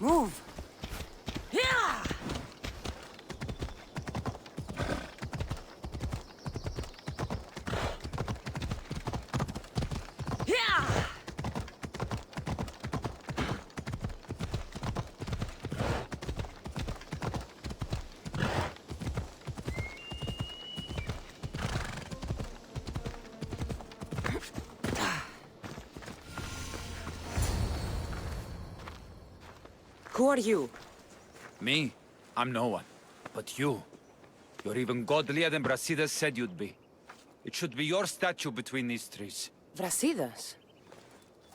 Move! Yeah! Yeah! Who are you? Me? I'm no one. But you. You're even godlier than Brasidas said you'd be. It should be your statue between these trees. Brasidas?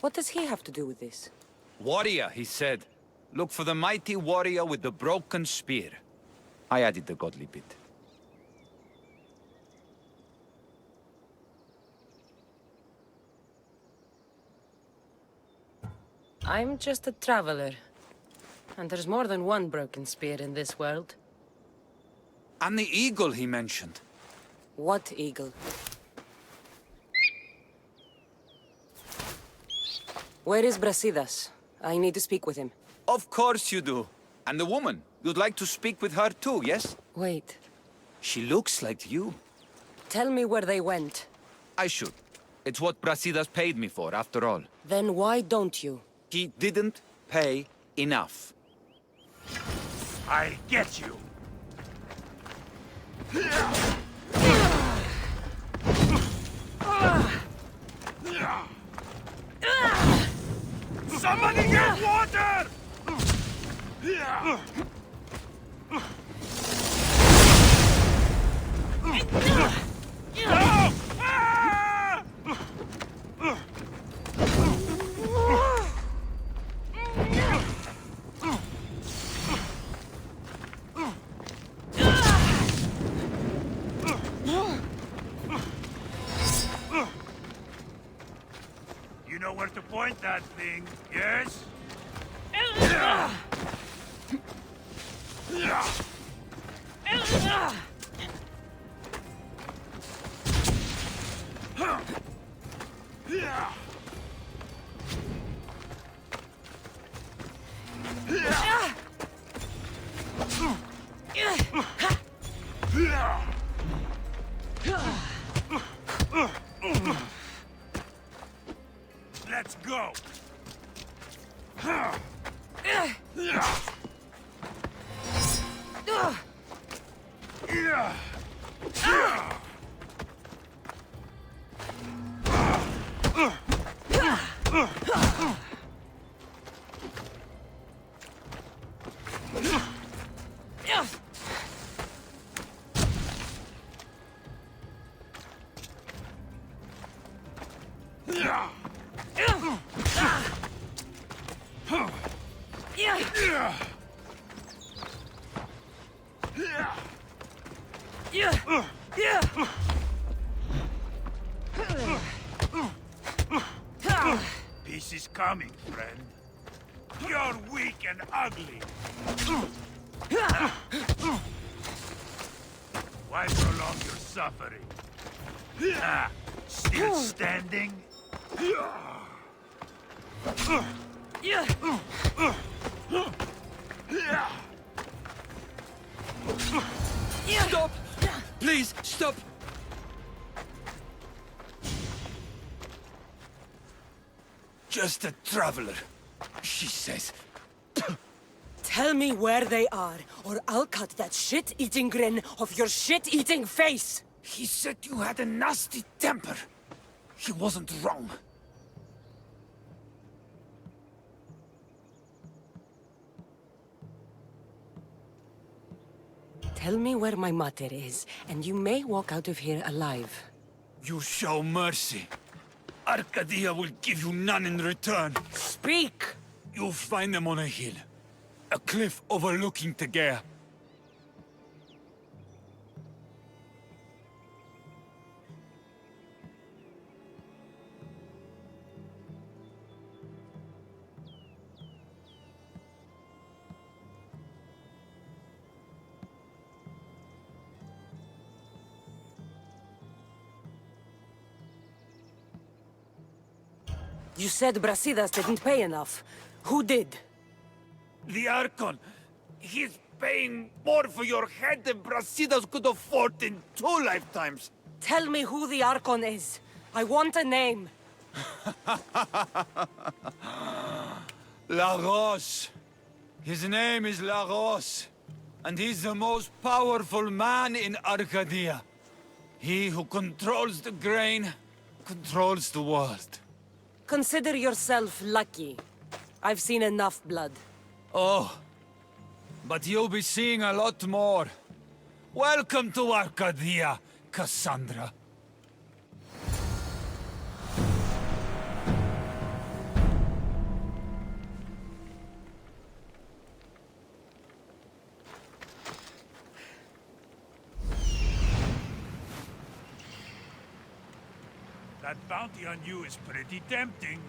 What does he have to do with this? Warrior, he said. Look for the mighty warrior with the broken spear. I added the godly bit. I'm just a traveler. And there's more than one broken spear in this world. And the eagle he mentioned. What eagle? Where is Brasidas? I need to speak with him. Of course you do. And the woman. You'd like to speak with her too, yes? Wait. She looks like you. Tell me where they went. I should. It's what Brasidas paid me for, after all. Then why don't you? He didn't pay enough. I'll get you! Somebody get water! No! You know where to point that thing, yes? Let's go. Peace is coming, friend. You're weak and ugly. Why prolong your suffering? Still standing? Stop! Please, stop! Just a traveler, she says. Tell me where they are, or I'll cut that shit-eating grin off your shit-eating face! He said you had a nasty temper. He wasn't wrong. Tell me where my mater is, and you may walk out of here alive. You show mercy. Arcadia will give you none in return. Speak! You'll find them on a hill. A cliff overlooking Tegea. You said Brasidas didn't pay enough. Who did? The Archon. He's paying more for your head than Brasidas could afford in 2 lifetimes. Tell me who the Archon is. I want a name. Lagos. His name is Lagos. And he's the most powerful man in Arcadia. He who controls the grain, controls the world. Consider yourself lucky. I've seen enough blood. Oh, but you'll be seeing a lot more. Welcome to Arcadia, Cassandra. That bounty on you is pretty tempting.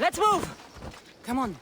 Let's move! Come on.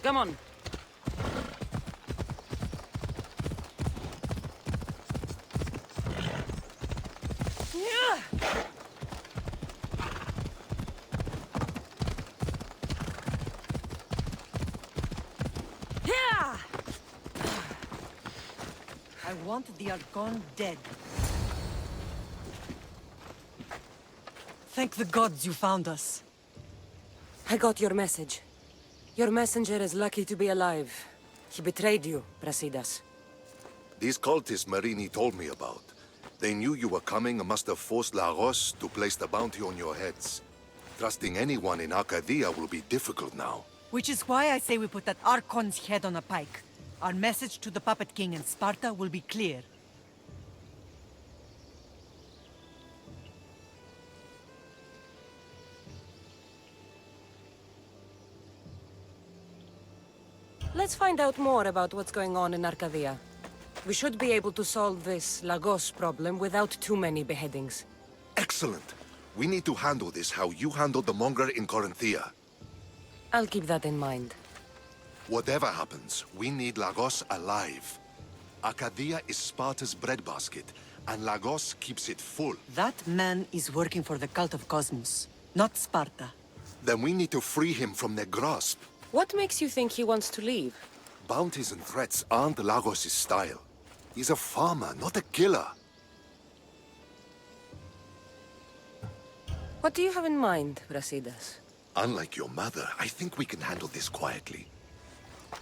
Come on. I want the Archon dead. Thank the gods you found us. I got your message. Your messenger is lucky to be alive. He betrayed you, Brasidas. These cultists Marini told me about. They knew you were coming and must have forced Lagos to place the bounty on your heads. Trusting anyone in Arcadia will be difficult now. Which is why I say we put that Archon's head on a pike. Our message to the Puppet King and Sparta will be clear. Let's find out more about what's going on in Arcadia. We should be able to solve this Lagos problem without too many beheadings. Excellent. We need to handle this how you handled the monger in Corinthia. I'll keep that in mind. Whatever happens, we need Lagos alive. Arcadia is Sparta's breadbasket, and Lagos keeps it full. That man is working for the cult of Cosmos, not Sparta. Then we need to free him from their grasp. What makes you think he wants to leave? Bounties and threats aren't Lagos' style. He's a farmer, not a killer. What do you have in mind, Brasidas? Unlike your mother, I think we can handle this quietly.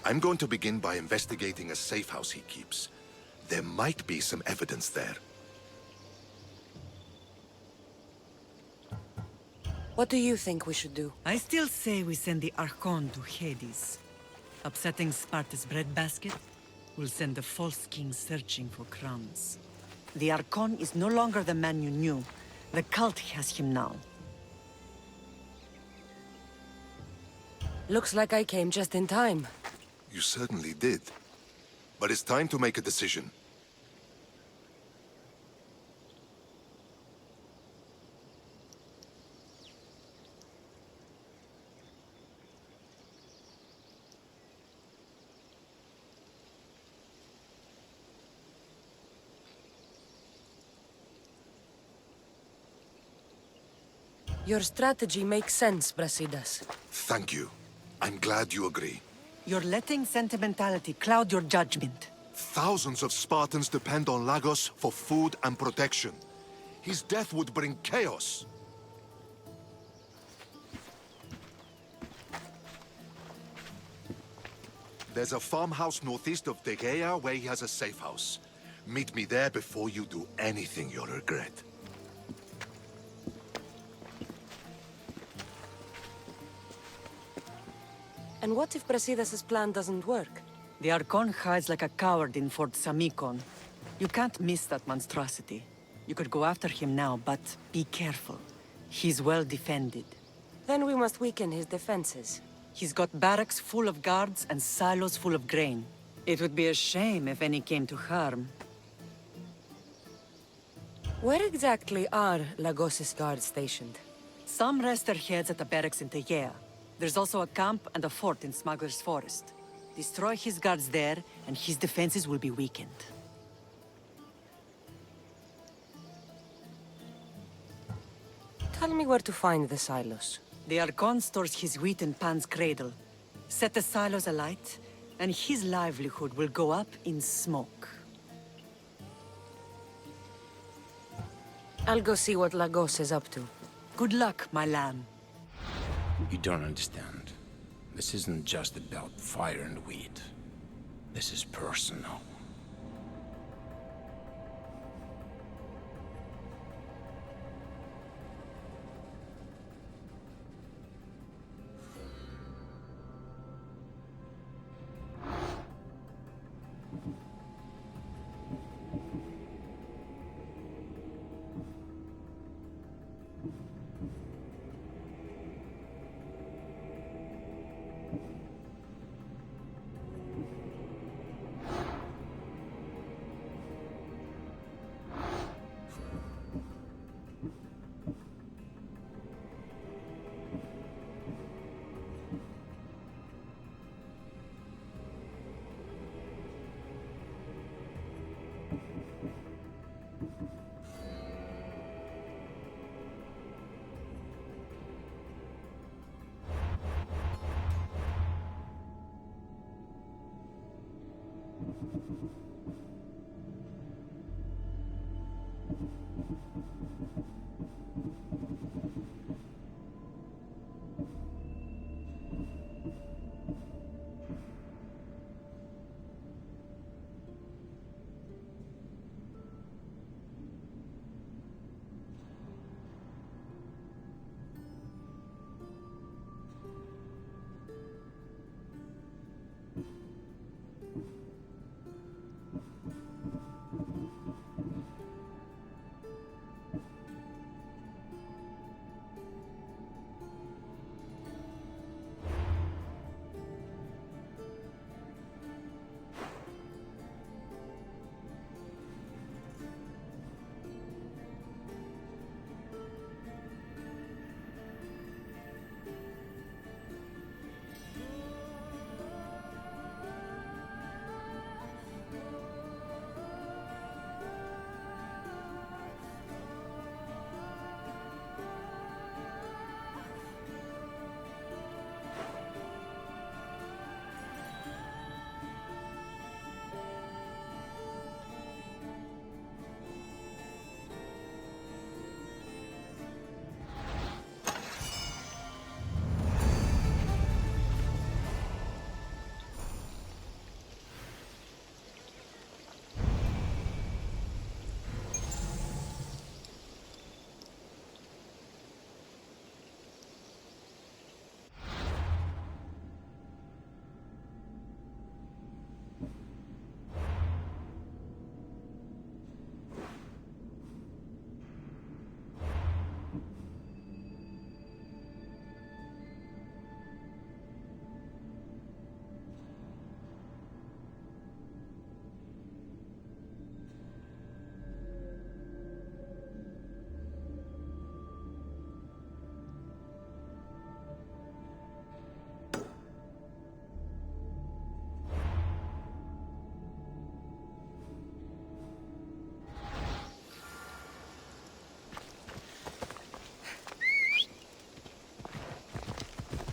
I'm going to begin by investigating a safe house he keeps. There might be some evidence there. What do you think we should do? I still say we send the Archon to Hades. Upsetting Sparta's breadbasket will send the false king searching for crumbs. The Archon is no longer the man you knew. The cult has him now. Looks like I came just in time. You certainly did. But it's time to make a decision. Your strategy makes sense, Brasidas. Thank you. I'm glad you agree. You're letting sentimentality cloud your judgment. Thousands of Spartans depend on Lagos for food and protection. His death would bring chaos. There's a farmhouse northeast of Tegea where he has a safe house. Meet me there before you do anything you'll regret. And what if Brasidas' plan doesn't work? The Archon hides like a coward in Fort Samikon. You can't miss that monstrosity. You could go after him now, but be careful. He's well defended. Then we must weaken his defenses. He's got barracks full of guards and silos full of grain. It would be a shame if any came to harm. Where exactly are Lagos' guards stationed? Some rest their heads at the barracks in Tegea. There's also a camp and a fort in Smuggler's Forest. Destroy his guards there, and his defenses will be weakened. Tell me where to find the silos. The Archon stores his wheat in Pan's cradle. Set the silos alight, and his livelihood will go up in smoke. I'll go see what Lagos is up to. Good luck, my lamb. You don't understand. This isn't just about fire and wheat. This is personal.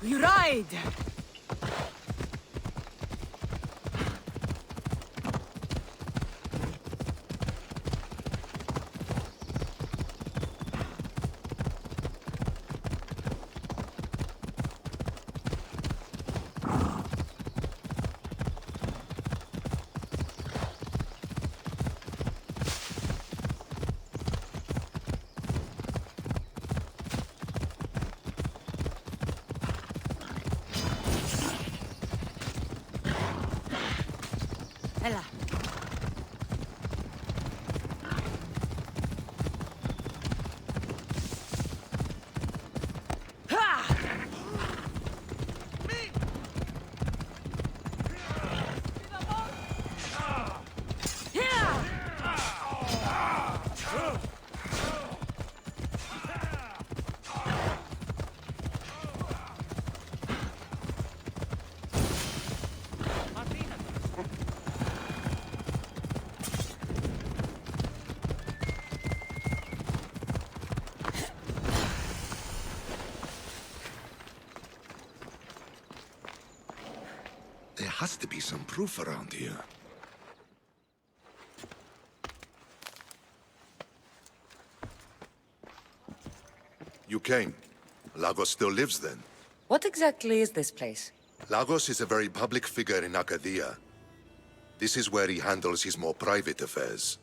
We ride! Ella. There has to be some proof around here. You came. Lagos still lives then? What exactly is this place? Lagos is a very public figure in Arcadia. This is where he handles his more private affairs.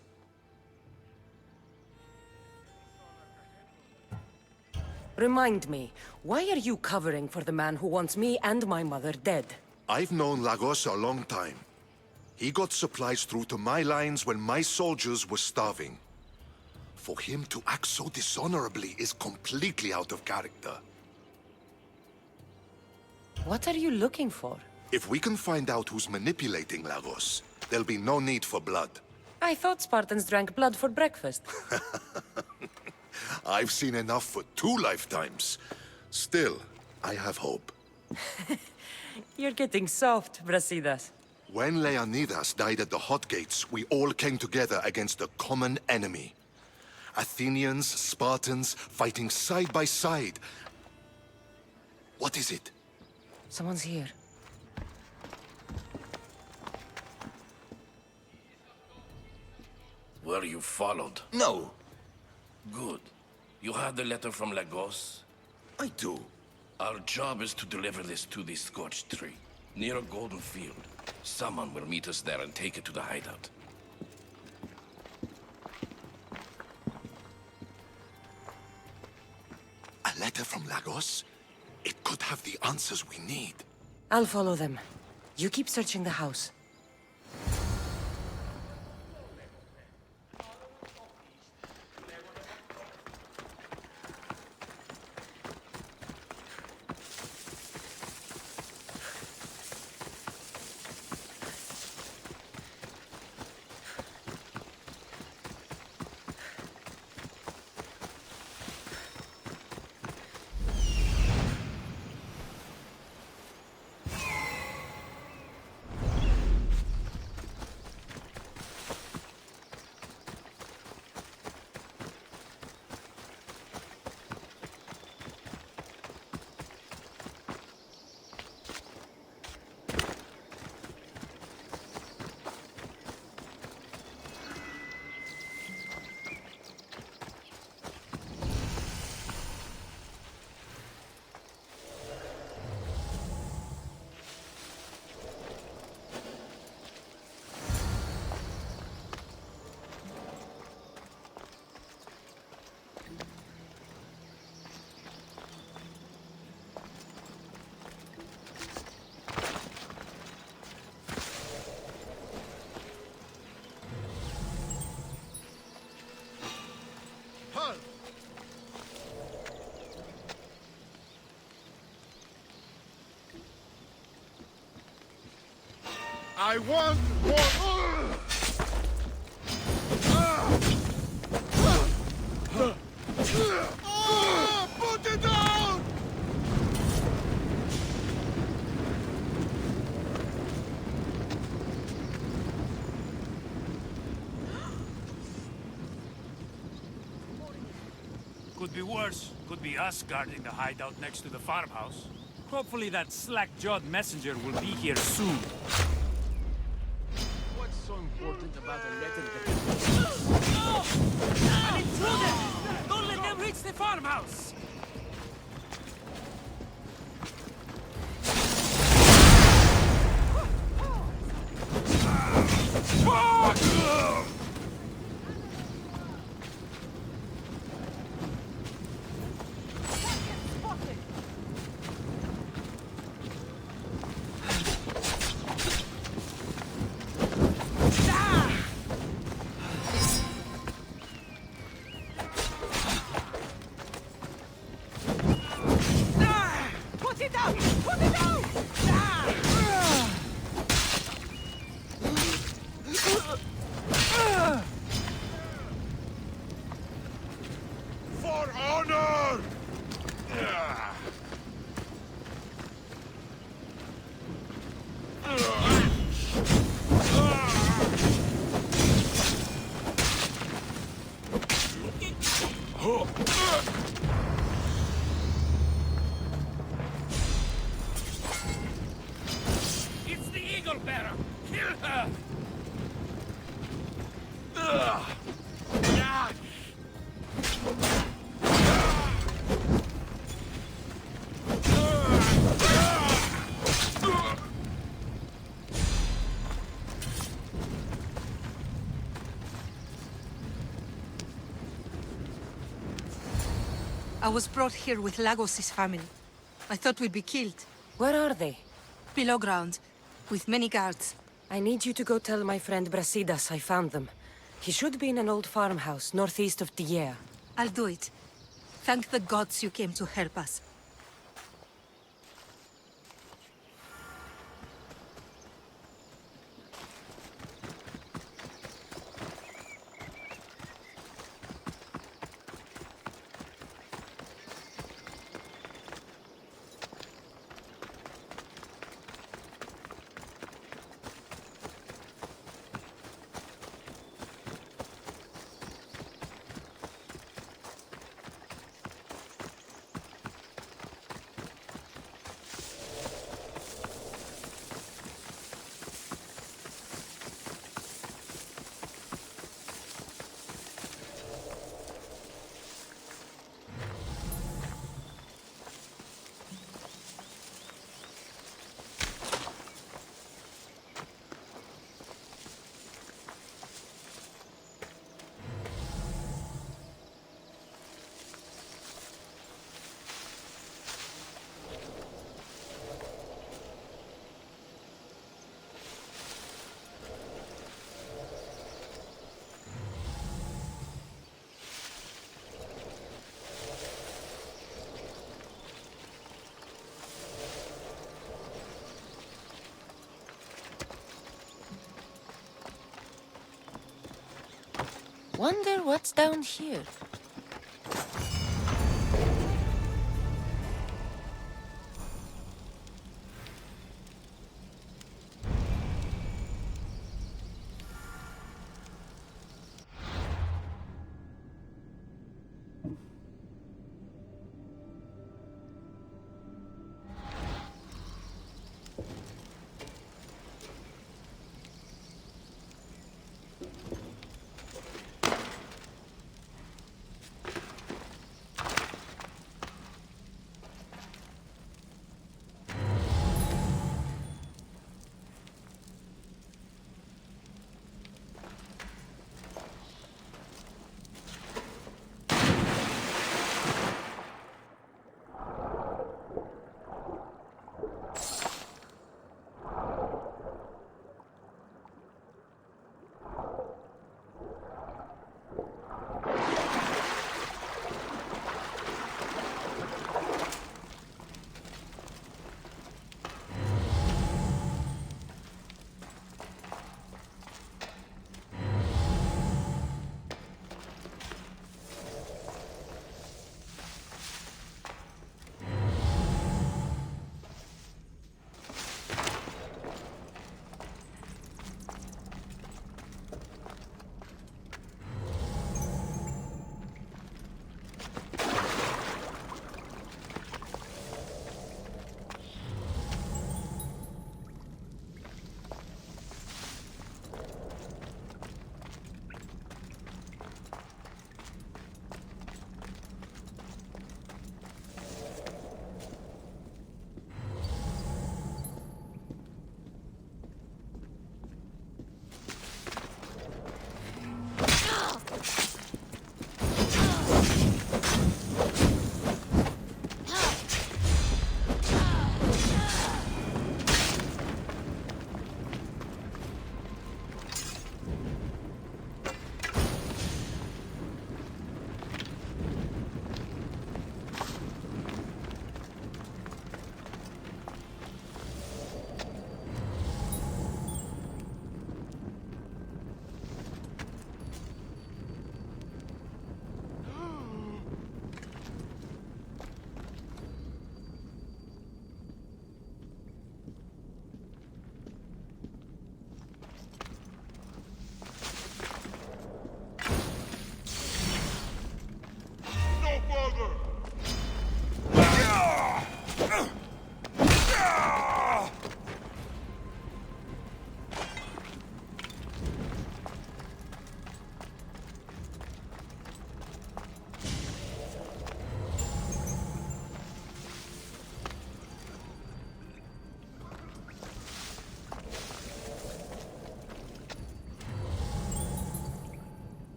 Remind me, why are you covering for the man who wants me and my mother dead? I've known Lagos a long time. He got supplies through to my lines when my soldiers were starving. For him to act so dishonorably is completely out of character. What are you looking for? If we can find out who's manipulating Lagos, there'll be no need for blood. I thought Spartans drank blood for breakfast. I've seen enough for 2 lifetimes. Still, I have hope. You're getting soft, Brasidas. When Leonidas died at the Hot Gates, we all came together against a common enemy. Athenians, Spartans, fighting side by side. What is it? Someone's here. Were you followed? No, Good. You had the letter from Lagos? I do. Our job is to deliver this to the scorched tree, near a golden field. Someone will meet us there and take it to the hideout. A letter from Lagos? It could have the answers we need. I'll follow them. You keep searching the house. I want more. Put it down! Could be worse. Could be us guarding the hideout next to the farmhouse. Hopefully that slack-jawed messenger will be here soon. What's so important about a letter that... An intruder! Don't let them reach the farmhouse! For honor! It's the Eagle Bearer! Kill her! I was brought here with Lagos' family. I thought we'd be killed. Where are they? Below ground, with many guards. I need you to go tell my friend Brasidas I found them. He should be in an old farmhouse northeast of Tier. I'll do it. Thank the gods you came to help us. Wonder what's down here.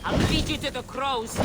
I'll feed you to the crows.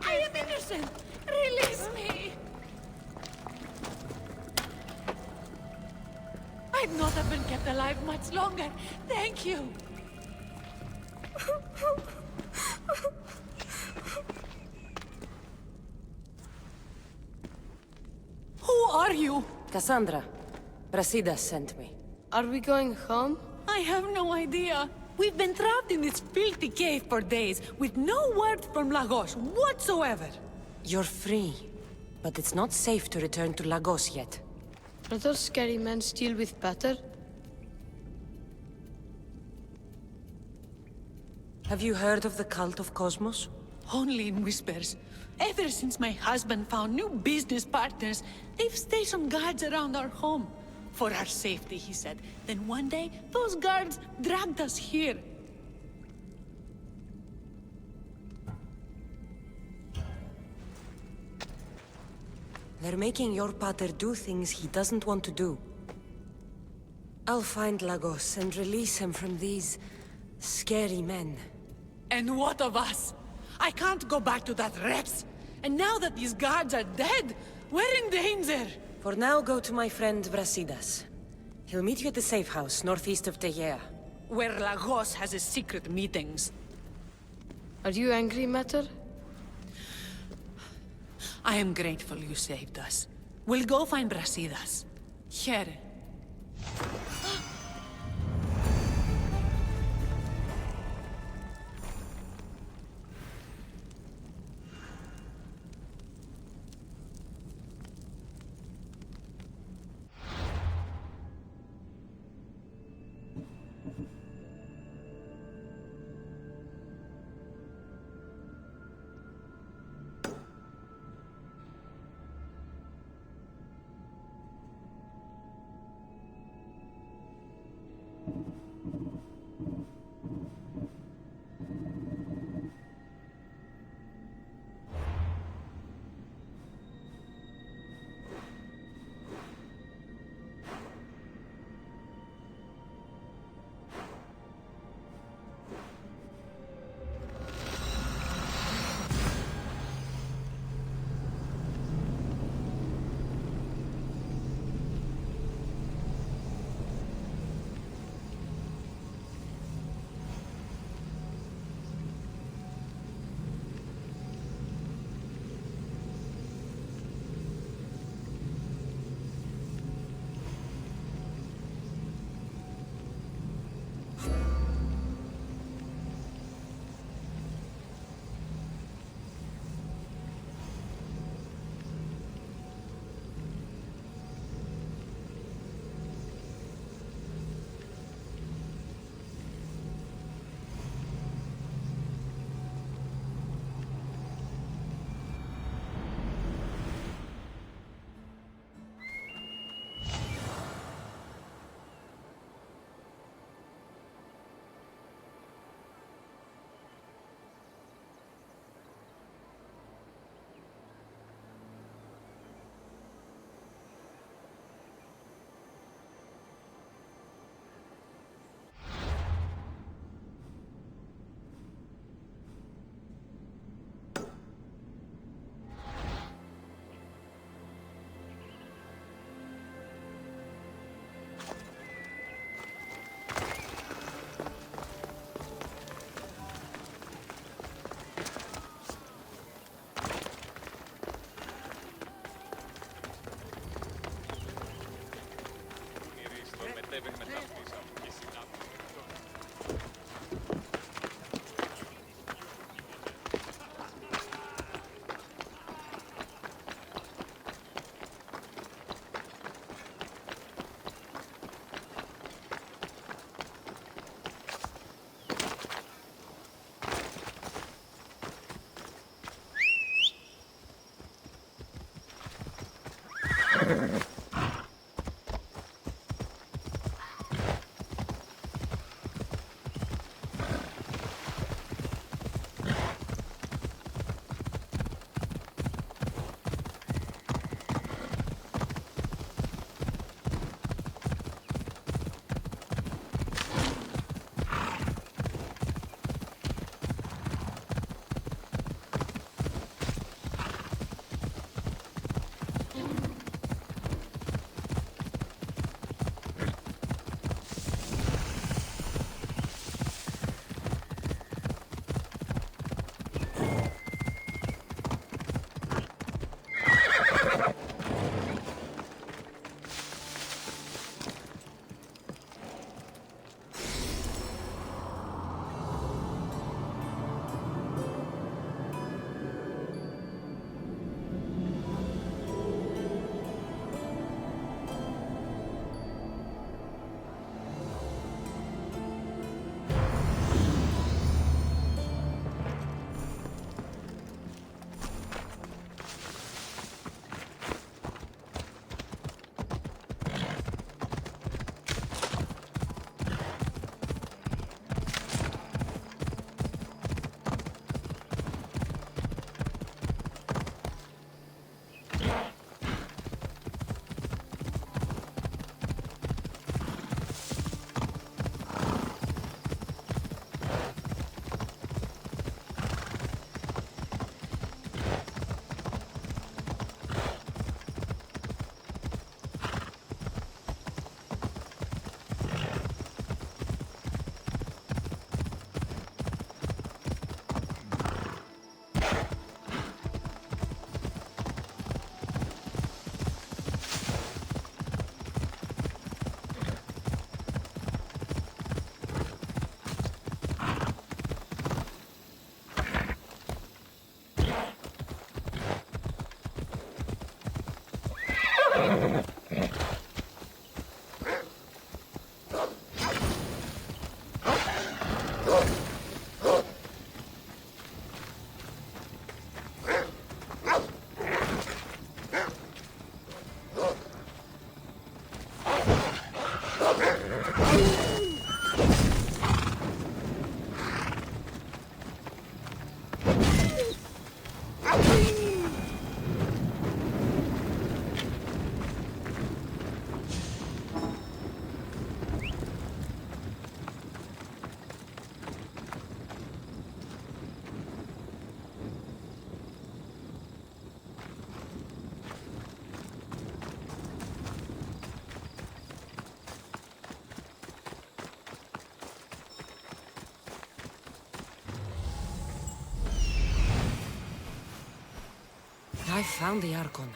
I am innocent! Release me! I'd not have been kept alive much longer. Thank you! Who are you? Cassandra, Brasidas sent me. Are we going home? I have no idea. We've been trapped in this filthy cave for days, with no word from Lagos whatsoever. You're free, but it's not safe to return to Lagos yet. Are those scary men still with Pater? Have you heard of the cult of Cosmos? Only in whispers. Ever since my husband found new business partners, they've stationed guards around our home. For our safety, he said. Then one day, those guards dragged us here. They're making your pater do things he doesn't want to do. I'll find Lagos and release him from these scary men. And what of us? I can't go back to that Reps. And now that these guards are dead, we're in danger. For now, go to my friend Brasidas. He'll meet you at the safe house northeast of Tegea. Where Lagos has his secret meetings. Are you angry, Mater? I am grateful you saved us. We'll go find Brasidas. Here. I've found the Archon.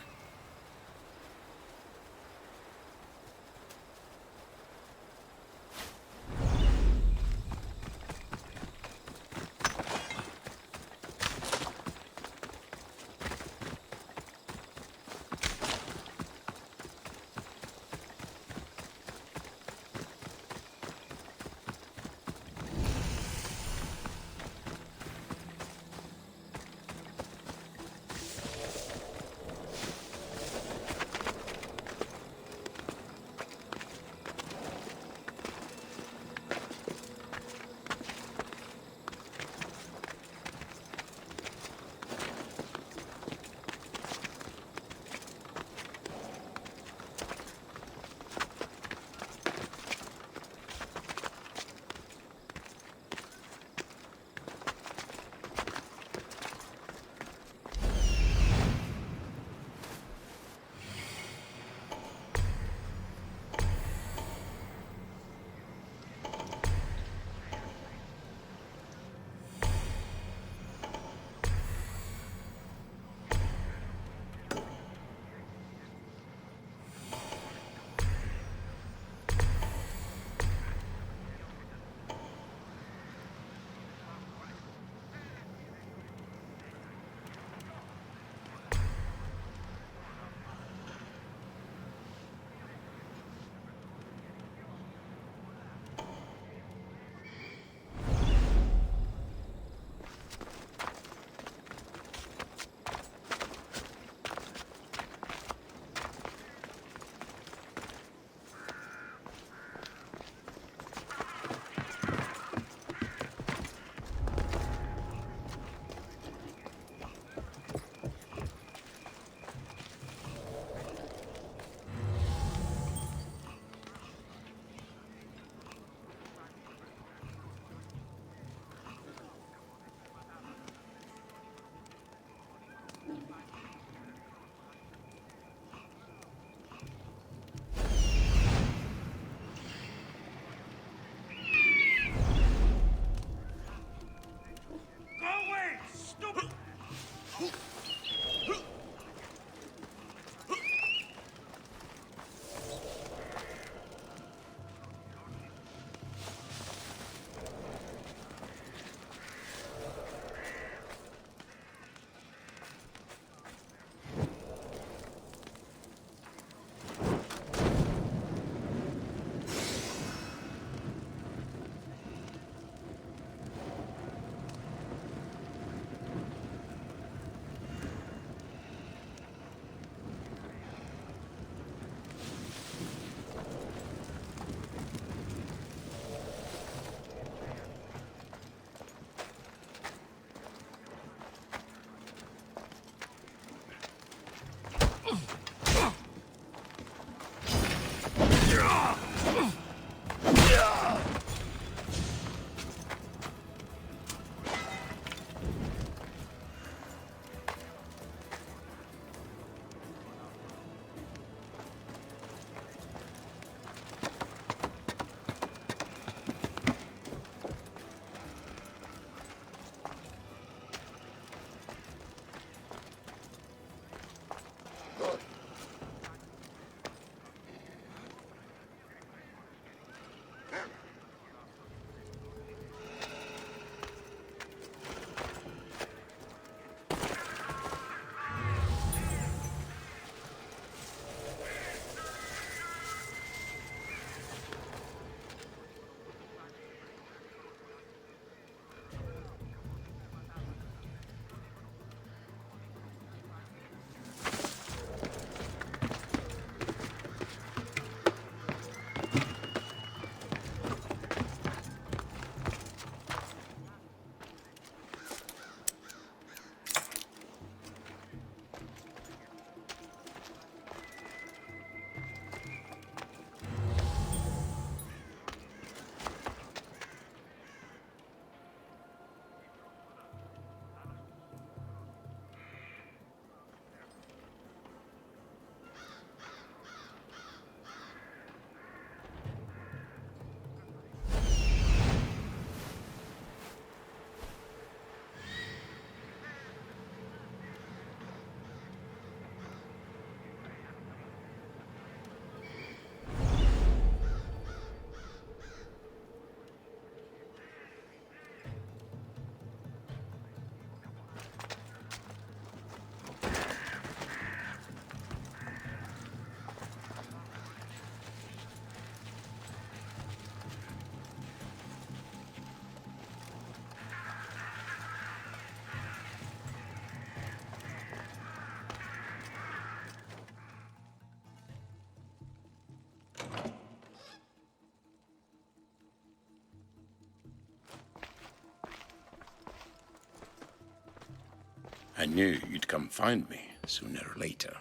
I knew you'd come find me sooner or later.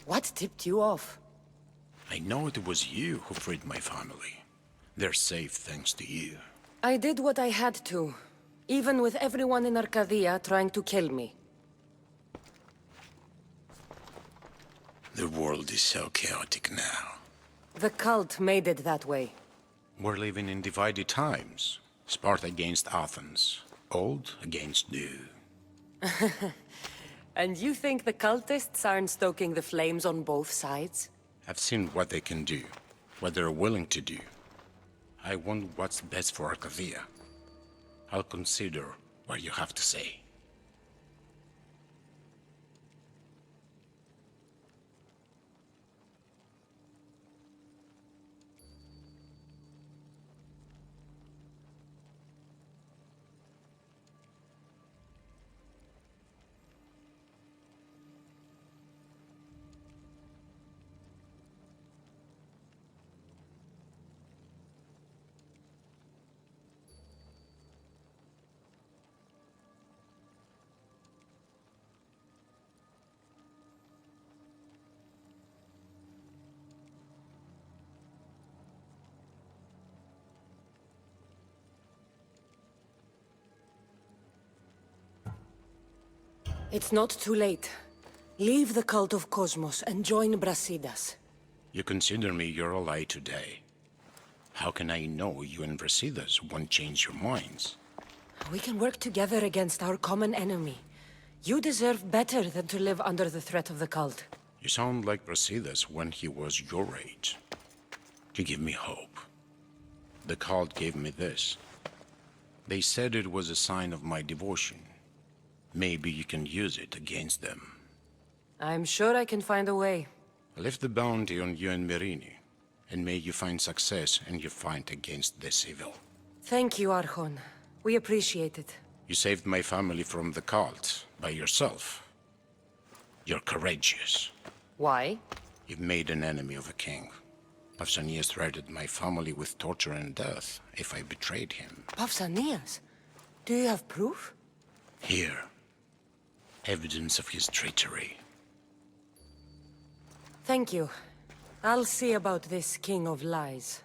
What tipped you off? I know it was you who freed my family. They're safe thanks to you. I did what I had to, even with everyone in Arcadia trying to kill me. The world is so chaotic now. The cult made it that way. We're living in divided times. Sparta against Athens. Old against new. And you think the cultists aren't stoking the flames on both sides? I've seen what they can do, what they're willing to do. I want what's best for Arcadia. I'll consider what you have to say. It's not too late. Leave the cult of Cosmos and join Brasidas. You consider me your ally today. How can I know you and Brasidas won't change your minds? We can work together against our common enemy. You deserve better than to live under the threat of the cult. You sound like Brasidas when he was your age. You give me hope. The cult gave me this. They said it was a sign of my devotion. Maybe you can use it against them. I'm sure I can find a way. I left the bounty on you and Merini, and may you find success in your fight against the evil. Thank you, Archon. We appreciate it. You saved my family from the cult by yourself. You're courageous. Why? You've made an enemy of a king. Pausanias threatened my family with torture and death if I betrayed him. Pausanias? Do you have proof? Here. Evidence of his treachery. Thank you. I'll see about this King of Lies.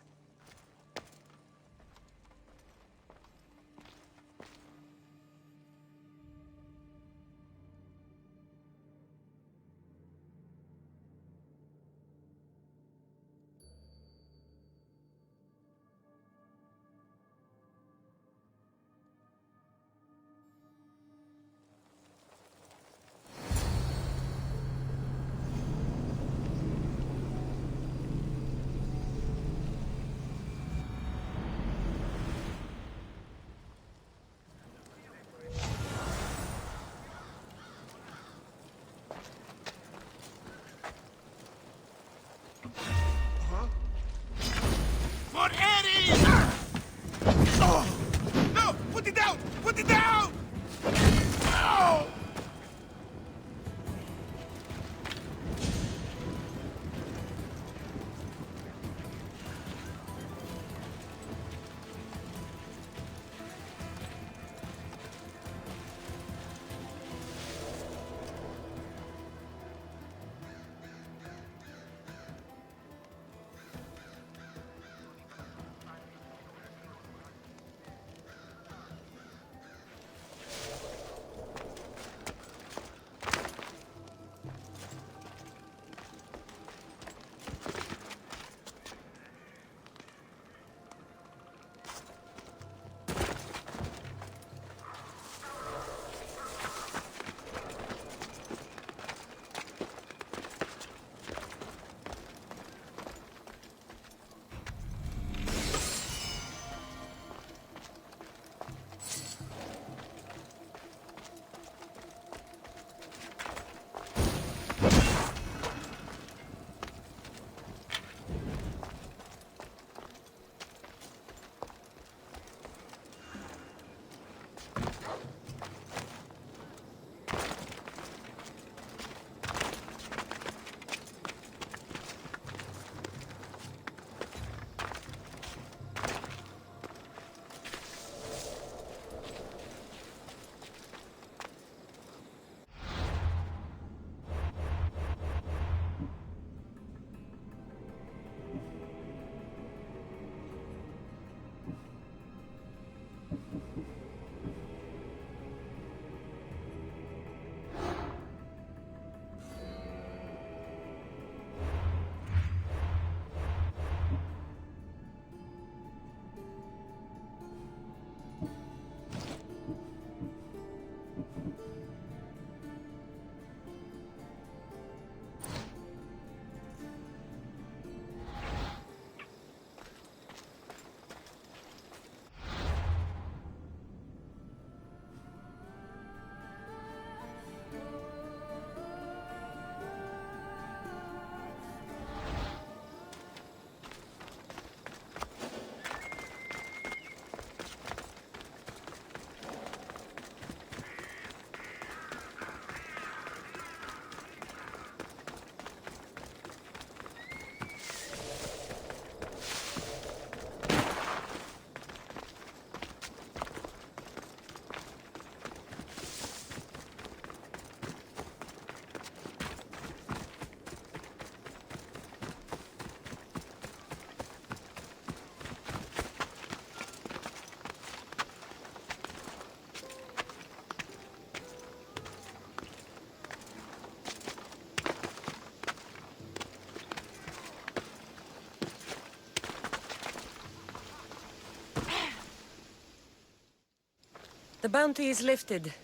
The bounty is lifted.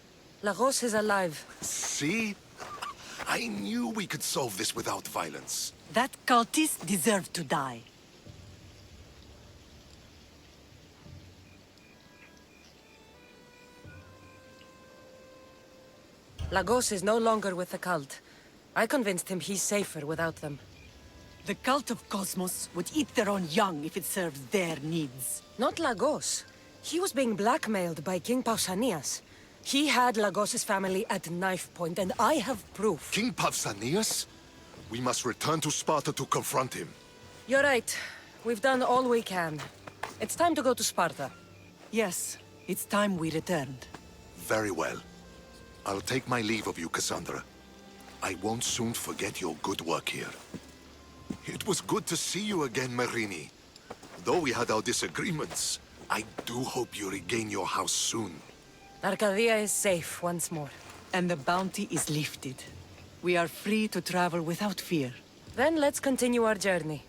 Lagos is alive. See? I knew we could solve this without violence. That cultist deserved to die. Lagos is no longer with the cult. I convinced him he's safer without them. The cult of Cosmos would eat their own young if it serves their needs. Not Lagos. He was being blackmailed by King Pausanias. He had Lagos's family at knife point, and I have proof. King Pausanias? We must return to Sparta to confront him. You're right. We've done all we can. It's time to go to Sparta. Yes, it's time we returned. Very well. I'll take my leave of you, Cassandra. I won't soon forget your good work here. It was good to see you again, Marini. Though we had our disagreements, I do hope you regain your house soon. Arcadia is safe once more. And the bounty is lifted. We are free to travel without fear. Then let's continue our journey.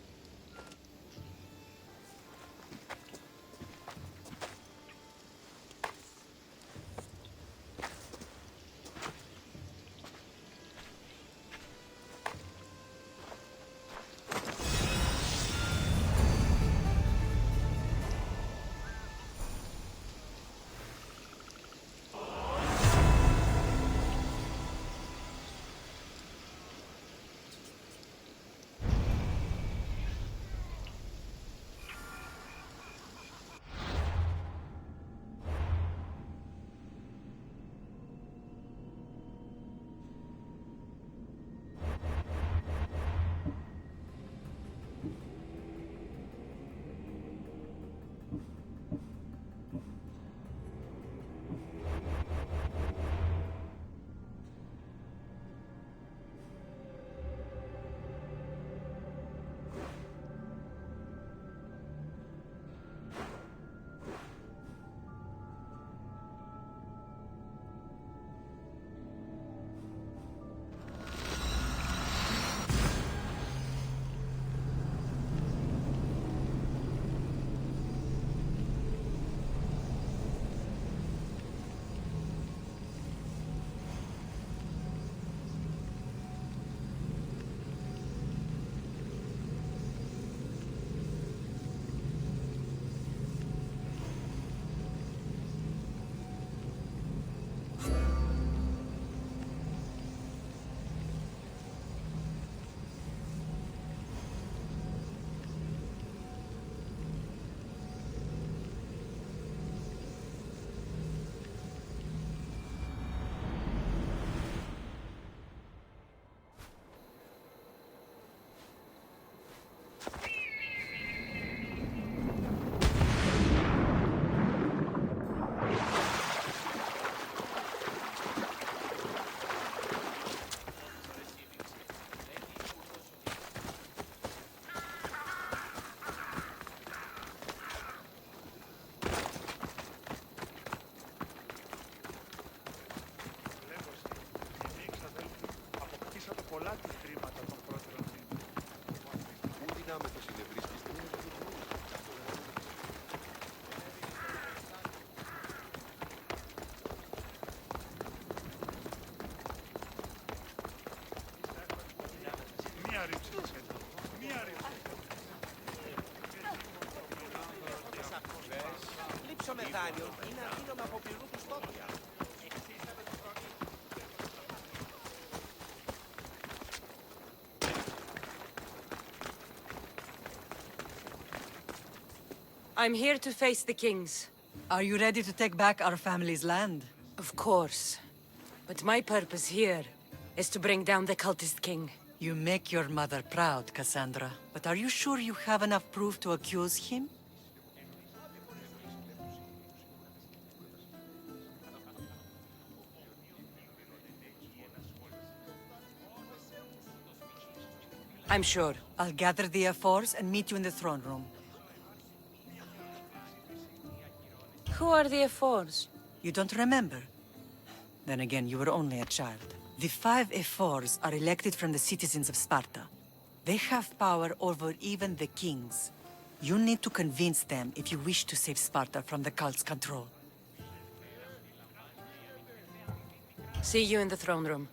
Λείψω μεθάνιο. Είναι αντίλωμα από πυρού του στόχου. I'm here to face the kings. Are you ready to take back our family's land? Of course. But my purpose here is to bring down the cultist king. You make your mother proud, Cassandra. But are you sure you have enough proof to accuse him? I'm sure. I'll gather the F4s and meet you in the throne room. Who are the F4s? You don't remember? Then again, you were only a child. The 5 F4s are elected from the citizens of Sparta. They have power over even the kings. You need to convince them if you wish to save Sparta from the cult's control. See you in the throne room.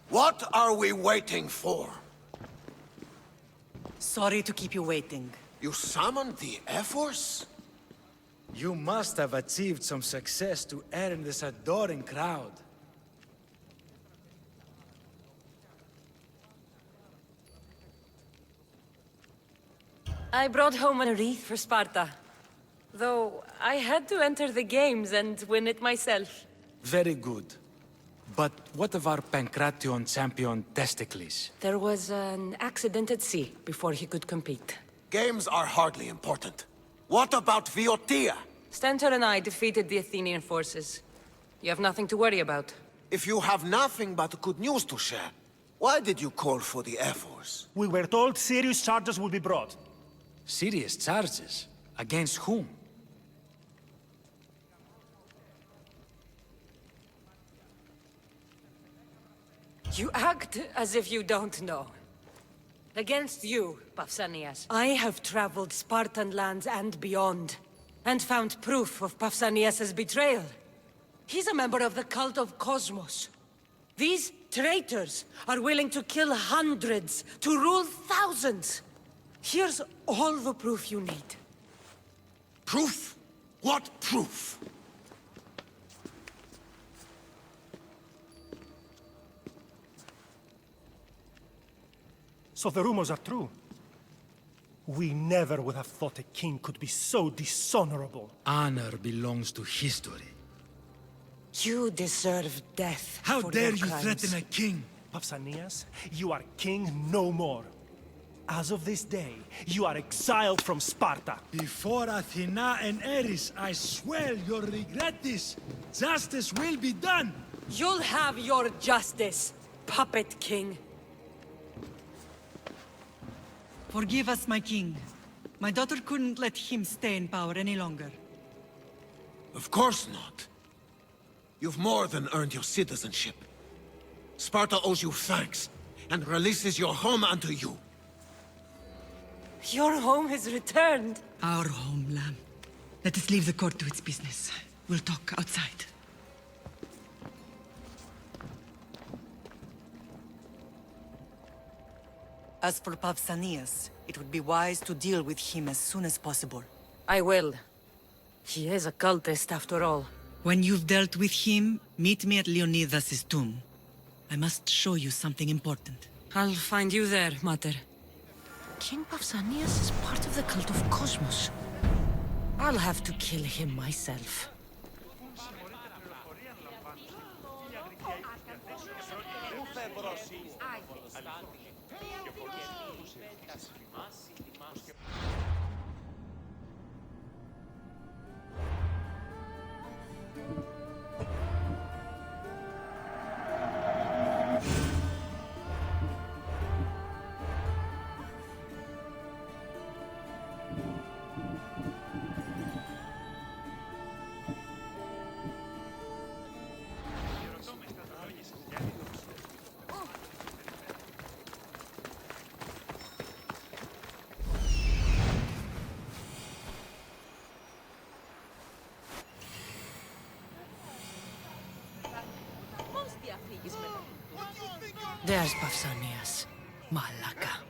What are we waiting for? Sorry to keep you waiting. You summoned the Air Force? You must have achieved some success to earn this adoring crowd. I brought home a wreath for Sparta. Though I had to enter the games and win it myself. Very good. But what of our Pancration champion Testicles? There was an accident at sea before he could compete. Games are hardly important. What about Viotia? Stentor and I defeated the Athenian forces. You have nothing to worry about. If you have nothing but good news to share, why did you call for the Air Force? We were told serious charges would be brought. Serious charges? Against whom? You act as if you don't know. Against you, Pausanias. I have traveled Spartan lands and beyond, and found proof of Pausanias' betrayal. He's a member of the cult of Cosmos. These traitors are willing to kill hundreds to rule thousands. Here's all the proof you need. Proof? What proof? So the rumors are true. We never would have thought a king could be so dishonorable. Honor belongs to history. You deserve death. How for dare your you crimes. threaten a king? Pausanias, you are king no more. As of this day, you are exiled from Sparta. Before Athena and Ares, I swear you'll regret this. Justice will be done. You'll have your justice, puppet king. Forgive us, my king. My daughter couldn't let him stay in power any longer. Of course not. You've more than earned your citizenship. Sparta owes you thanks, and releases your home unto you. Your home has returned. Our homeland. Let us leave the court to its business. We'll talk outside. As for Pausanias, it would be wise to deal with him as soon as possible. I will. He is a cultist after all. When you've dealt with him, meet me at Leonidas' tomb. I must show you something important. I'll find you there, Mater. King Pausanias is part of the cult of Cosmos. I'll have to kill him myself. There's Pausanias. Malaka.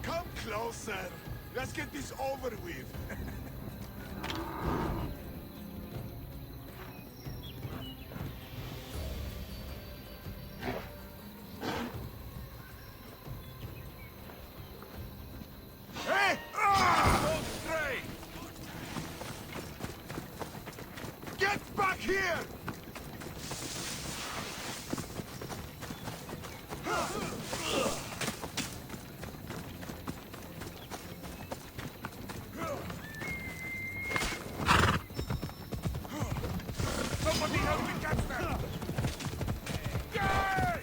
Come closer. Let's get this over with. Hey! Go straight! Get back here! Somebody help me catch them! Yay!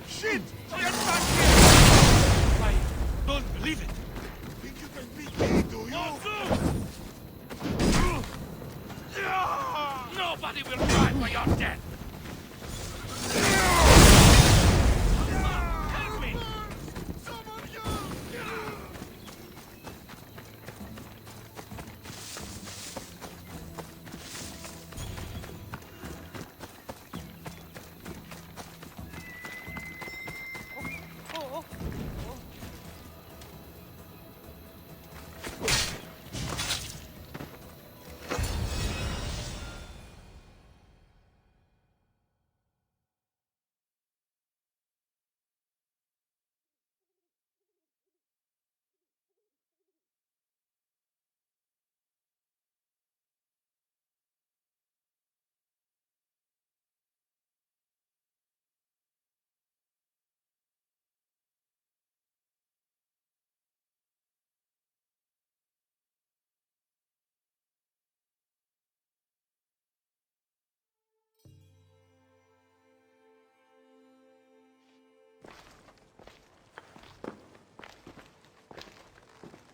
Shit! Get back here! I don't believe it. Think you can beat me, do you? Nobody will cry for your death! Help me!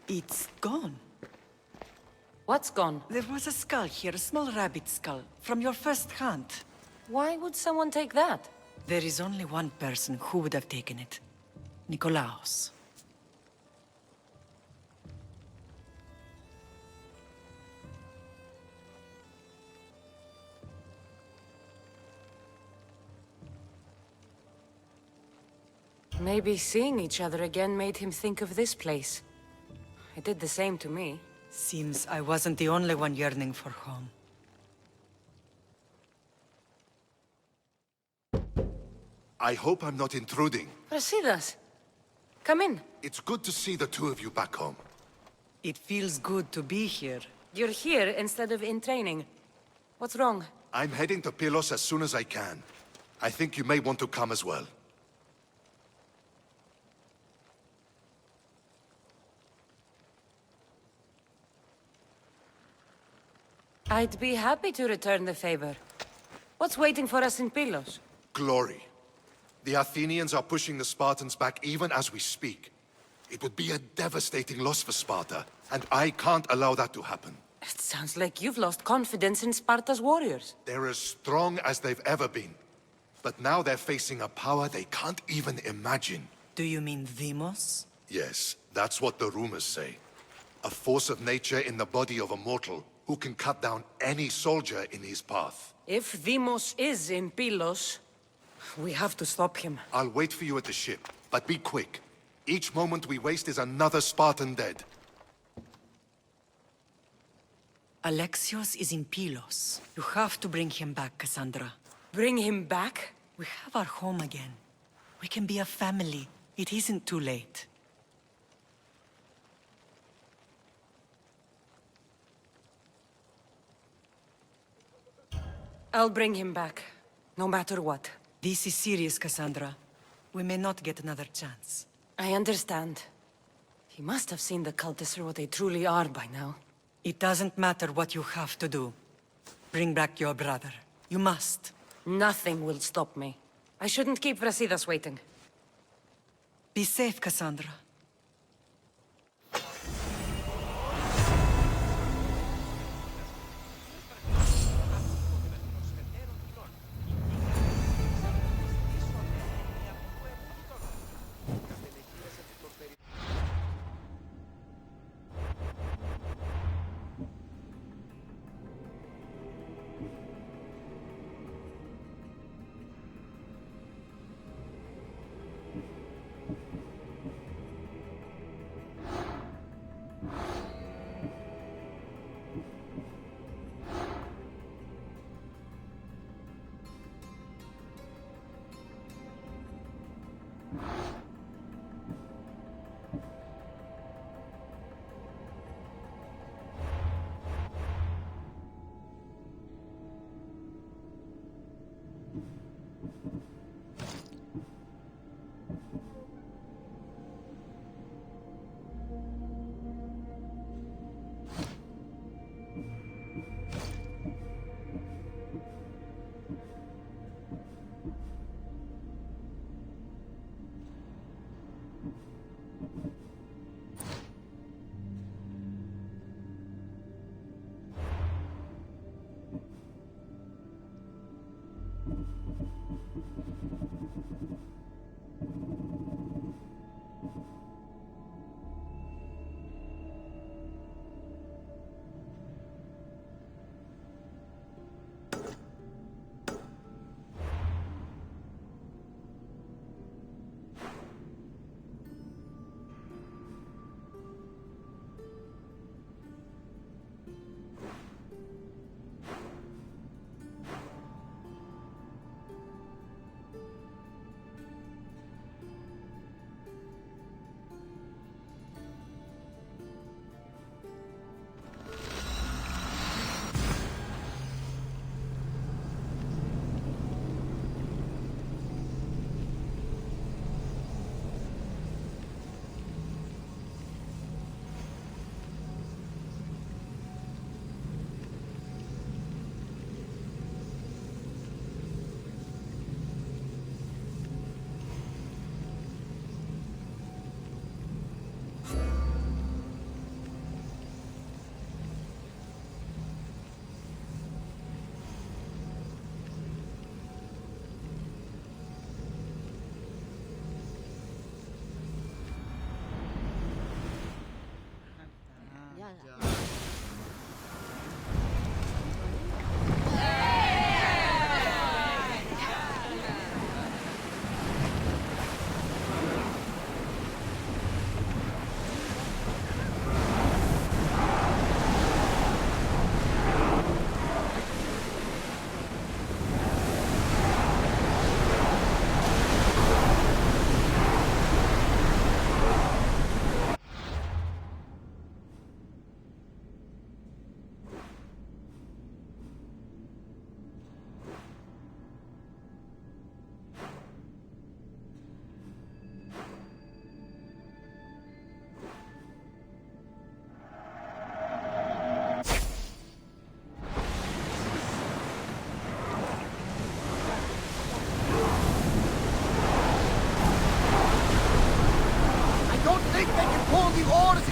It's gone. What's gone? There was a skull here, a small rabbit skull, from your first hunt. Why would someone take that? There is only one person who would have taken it. Nikolaos. Maybe seeing each other again made him think of this place. It did the same to me. Seems I wasn't the only one yearning for home. I hope I'm not intruding. Rasidas, come in. It's good to see the two of you back home. It feels good to be here. You're here instead of in training. What's wrong? I'm heading to Pylos as soon as I can. I think you may want to come as well. I'd be happy to return the favor. What's waiting for us in Pylos? Glory. The Athenians are pushing the Spartans back even as we speak. It would be a devastating loss for Sparta, and I can't allow that to happen. It sounds like you've lost confidence in Sparta's warriors. They're as strong as they've ever been. But now they're facing a power they can't even imagine. Do you mean Deimos? Yes, that's what the rumors say. A force of nature in the body of a mortal who can cut down any soldier in his path. If Deimos is in Pylos, we have to stop him. I'll wait for you at the ship, but be quick. Each moment we waste is another Spartan dead. Alexios is in Pylos. You have to bring him back, Cassandra. Bring him back? We have our home again. We can be a family. It isn't too late. I'll bring him back, no matter what. This is serious, Cassandra. We may not get another chance. I understand. He must have seen the cultists for what they truly are by now. It doesn't matter what you have to do. Bring back your brother. You must. Nothing will stop me. I shouldn't keep Brasidas waiting. Be safe, Cassandra.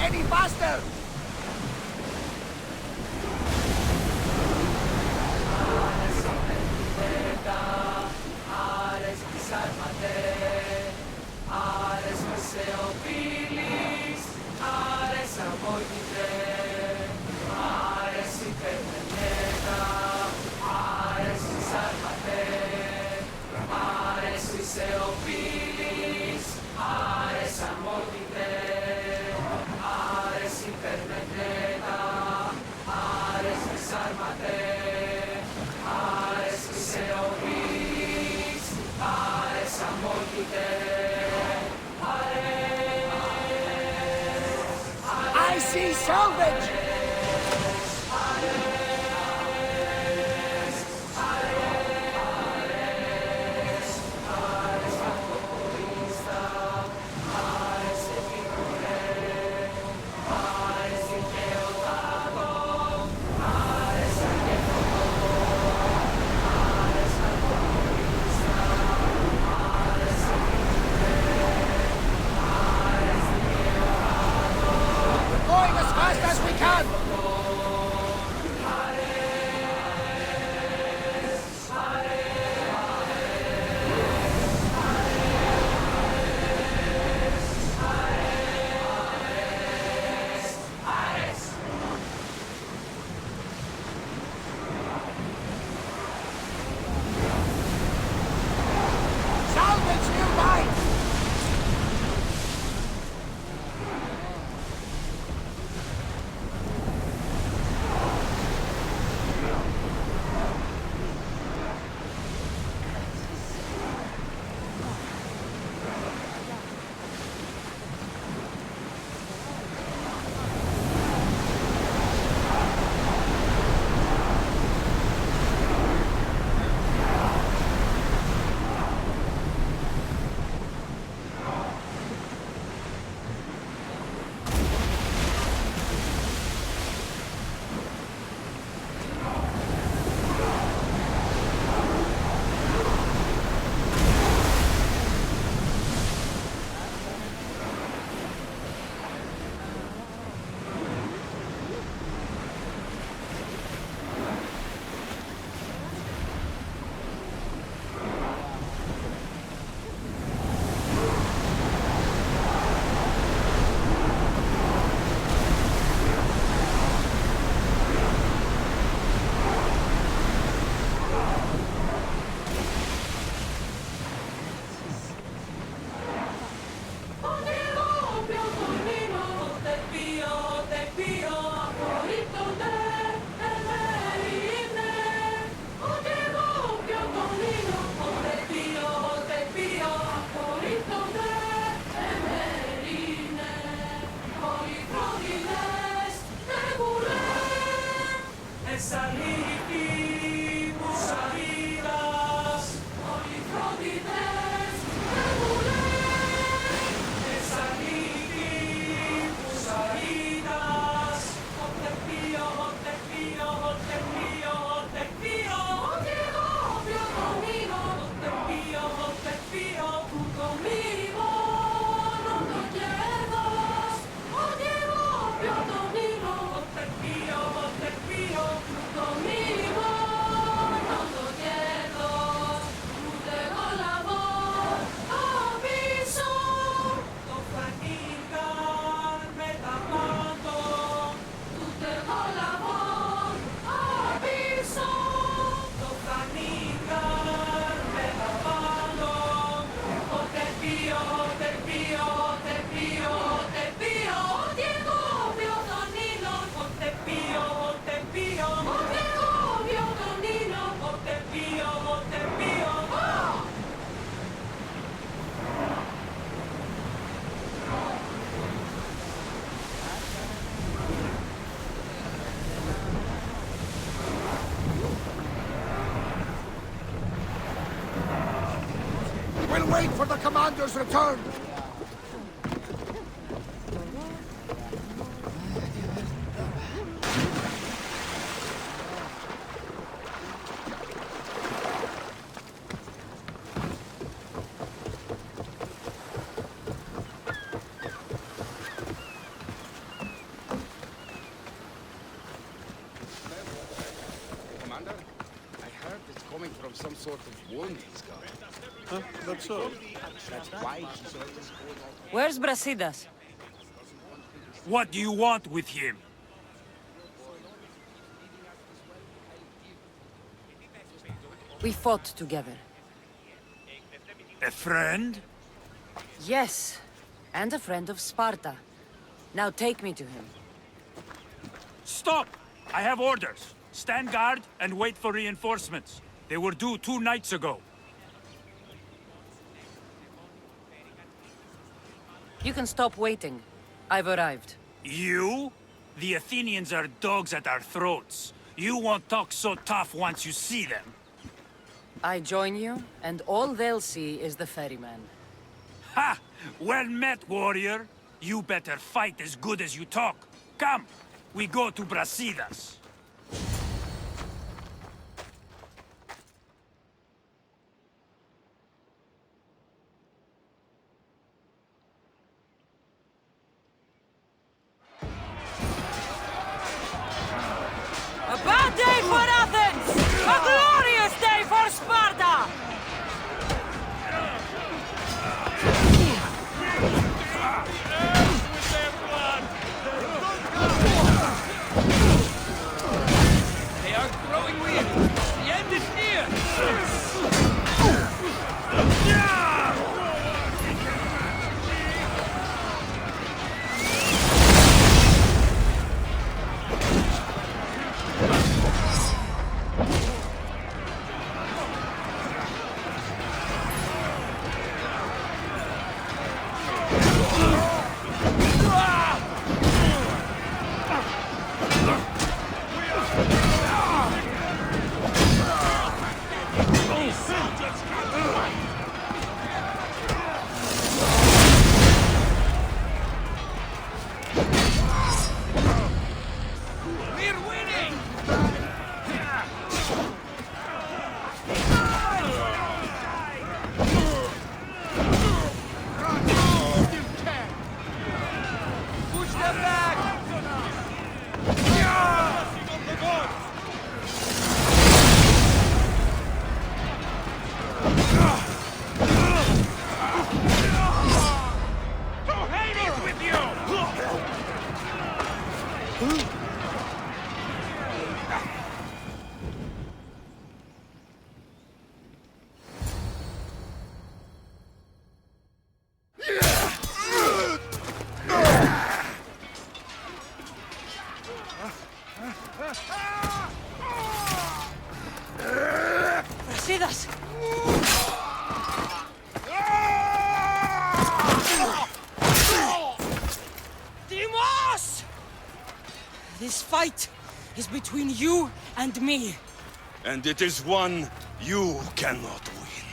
any faster! I see salvage! wait for the commander's return! Commander, I heard it's coming from some sort of wound he's got. Huh? That's so. That's why he's always going out. Where's Brasidas? What do you want with him? We fought together. A friend? Yes, and a friend of Sparta. Now take me to him. Stop! I have orders. Stand guard and wait for reinforcements. They were due 2 nights ago. You can stop waiting. I've arrived. You? The Athenians are dogs at our throats. You won't talk so tough once you see them. I join you, and all they'll see is the ferryman. Ha! Well met, warrior. You better fight as good as you talk. Come, we go to Brasidas. A bad day for Athens! A glorious day for Sparta! They are growing weak. The end is near. Brasidas! Dimos! This fight is between you and me. And it is one you cannot win.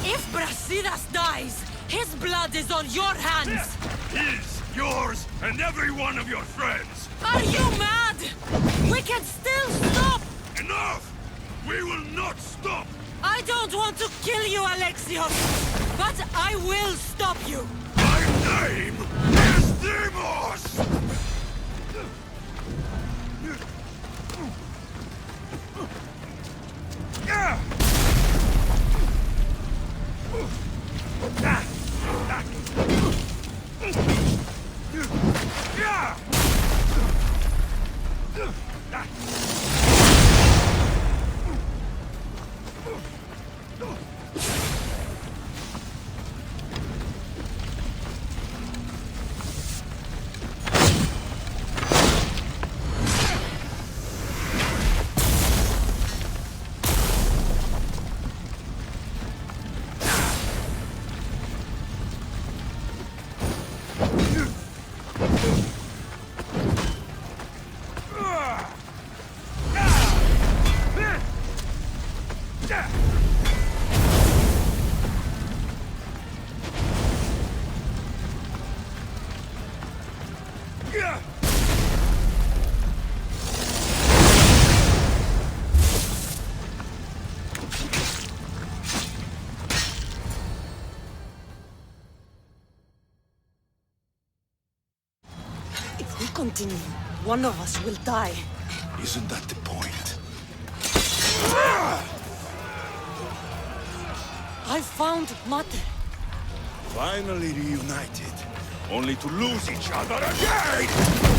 If Brasidas dies, his blood is on your hands! His, yours, and every one of your friends. Are you mad? We can still stop! Enough! We will not stop! I don't want to kill you, Alexios, but I will stop you! My name is Dimos! continue, one of us will die. Isn't that the point? I found Mater. Finally reunited, only to lose each other again!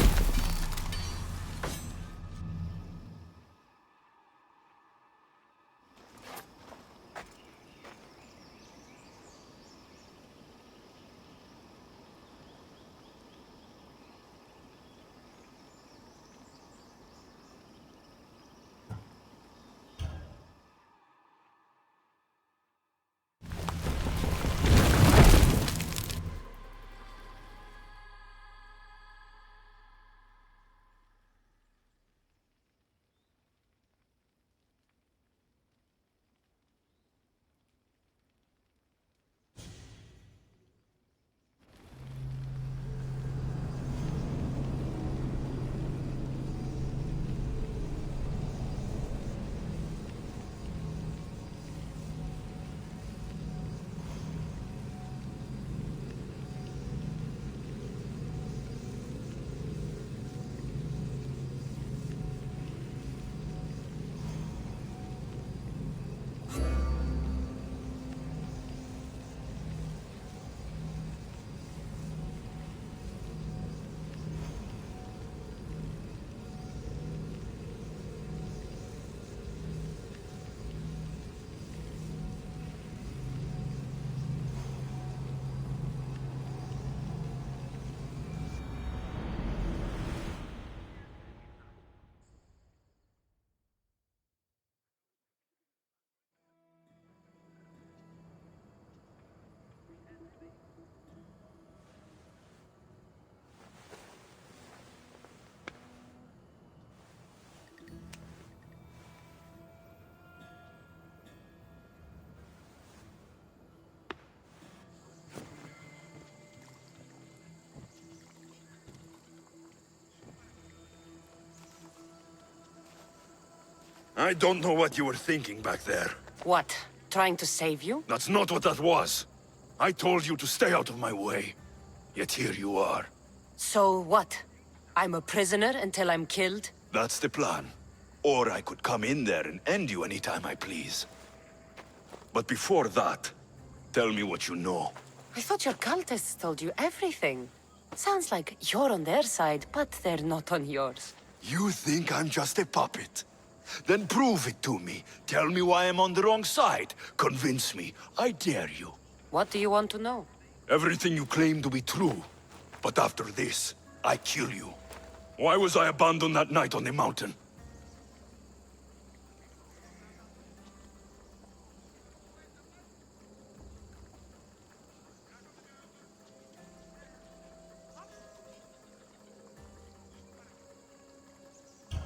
I don't know what you were thinking back there. What? Trying to save you? That's not what that was. I told you to stay out of my way. Yet here you are. So what? I'm a prisoner until I'm killed? That's the plan. Or I could come in there and end you anytime I please. But before that, tell me what you know. I thought your cultists told you everything. Sounds like you're on their side, but they're not on yours. You think I'm just a puppet? Then prove it to me. Tell me why I'm on the wrong side. Convince me. I dare you. What do you want to know? Everything you claim to be true. But after this, I kill you. Why was I abandoned that night on the mountain?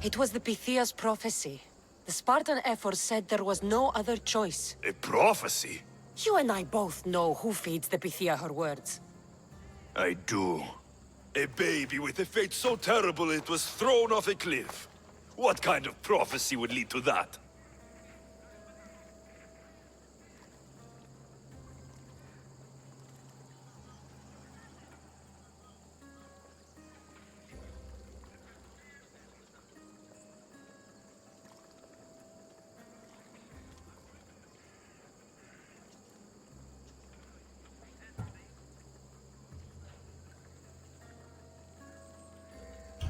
It was the Pythia's prophecy. The Spartan Ephors said there was no other choice. A prophecy? You and I both know who feeds the Pythia her words. I do. A baby with a fate so terrible it was thrown off a cliff. What kind of prophecy would lead to that?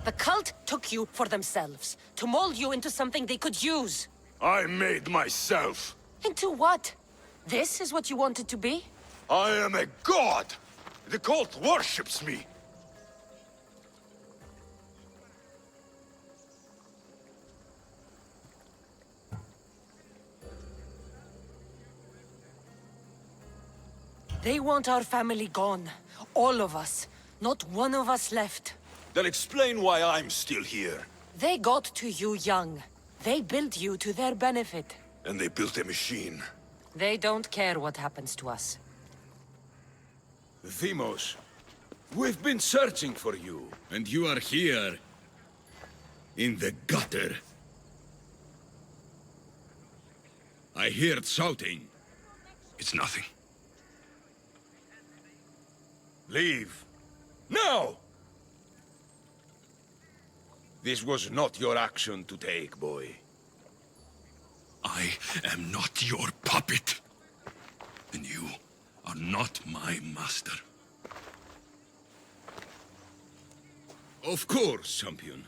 The cult took you for themselves, to mold you into something they could use. I made myself. Into what? This is what you wanted to be? I am a god! The cult worships me! They want our family gone. All of us. Not one of us left. Then explain why I'm still here. They got to you young. They built you to their benefit. And they built a machine. They don't care what happens to us. Themos, we've been searching for you, and you are here. In the gutter. I heard shouting. It's nothing. Leave. Now! This was not your action to take, boy. I am not your puppet. And you are not my master. Of course, champion.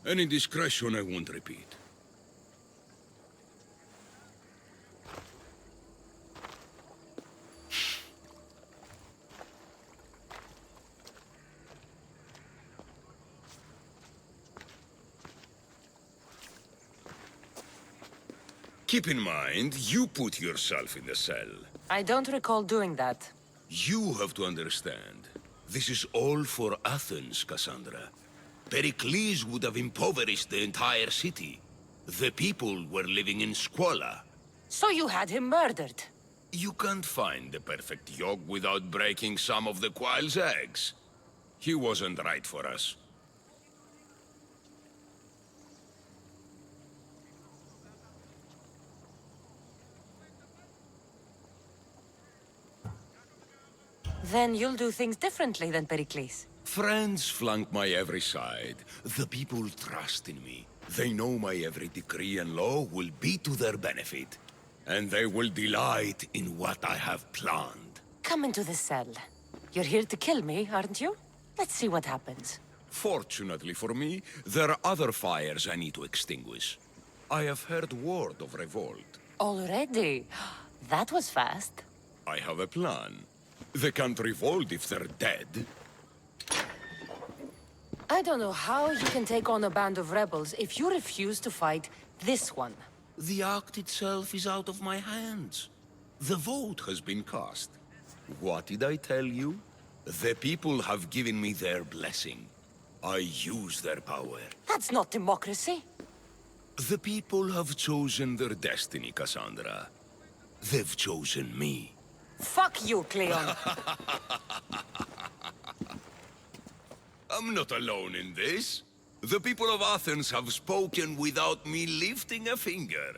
Any indiscretion I won't repeat. Keep in mind, you put yourself in the cell. I don't recall doing that. You have to understand. This is all for Athens, Cassandra. Pericles would have impoverished the entire city. The people were living in squalor. So you had him murdered? You can't find the perfect yolk without breaking some of the quail's eggs. He wasn't right for us. Then you'll do things differently than Pericles. Friends flank my every side. The people trust in me. They know my every decree and law will be to their benefit. And they will delight in what I have planned. Come into the cell. You're here to kill me, aren't you? Let's see what happens. Fortunately for me, there are other fires I need to extinguish. I have heard word of revolt. Already? That was fast. I have a plan. They can't revolt if they're dead. I don't know how you can take on a band of rebels if you refuse to fight this one. The act itself is out of my hands. The vote has been cast. What did I tell you? The people have given me their blessing. I use their power. That's not democracy. The people have chosen their destiny, Cassandra. They've chosen me. Fuck you, Cleon. I'm not alone in this. The people of Athens have spoken without me lifting a finger.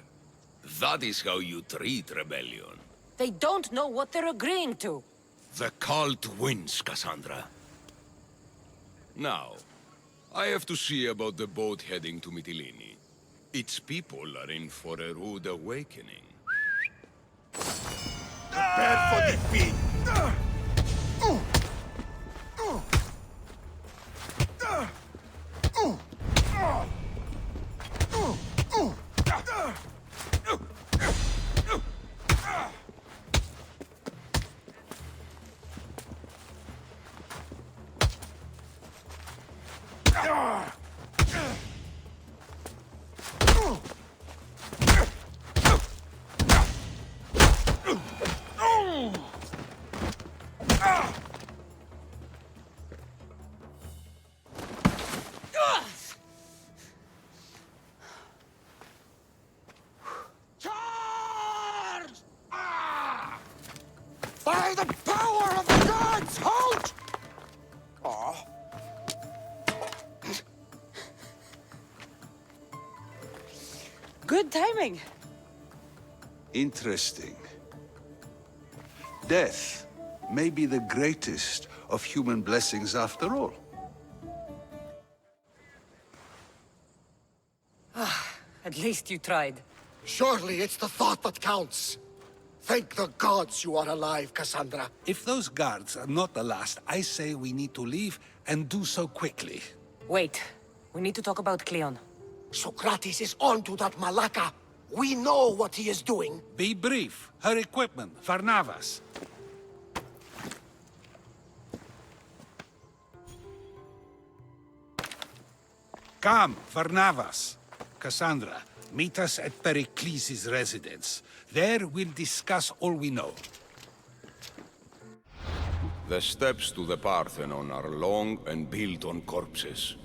That is how you treat rebellion. They don't know what they're agreeing to. The cult wins, Cassandra. Now, I have to see about the boat heading to Mytilene. Its people are in for a rude awakening. Prepare for defeat! By the power of the gods, halt! Oh. Good timing. Interesting. Death may be the greatest of human blessings after all. At least you tried. Surely it's the thought that counts. Thank the gods you are alive, Cassandra. If those guards are not the last, I say we need to leave and do so quickly. Wait. We need to talk about Cleon. Socrates is onto that Malaka. We know what he is doing. Be brief. Her equipment, Varnavas. Come, Varnavas. Cassandra, meet us at Pericles' residence. There we'll discuss all we know. The steps to the Parthenon are long and built on corpses.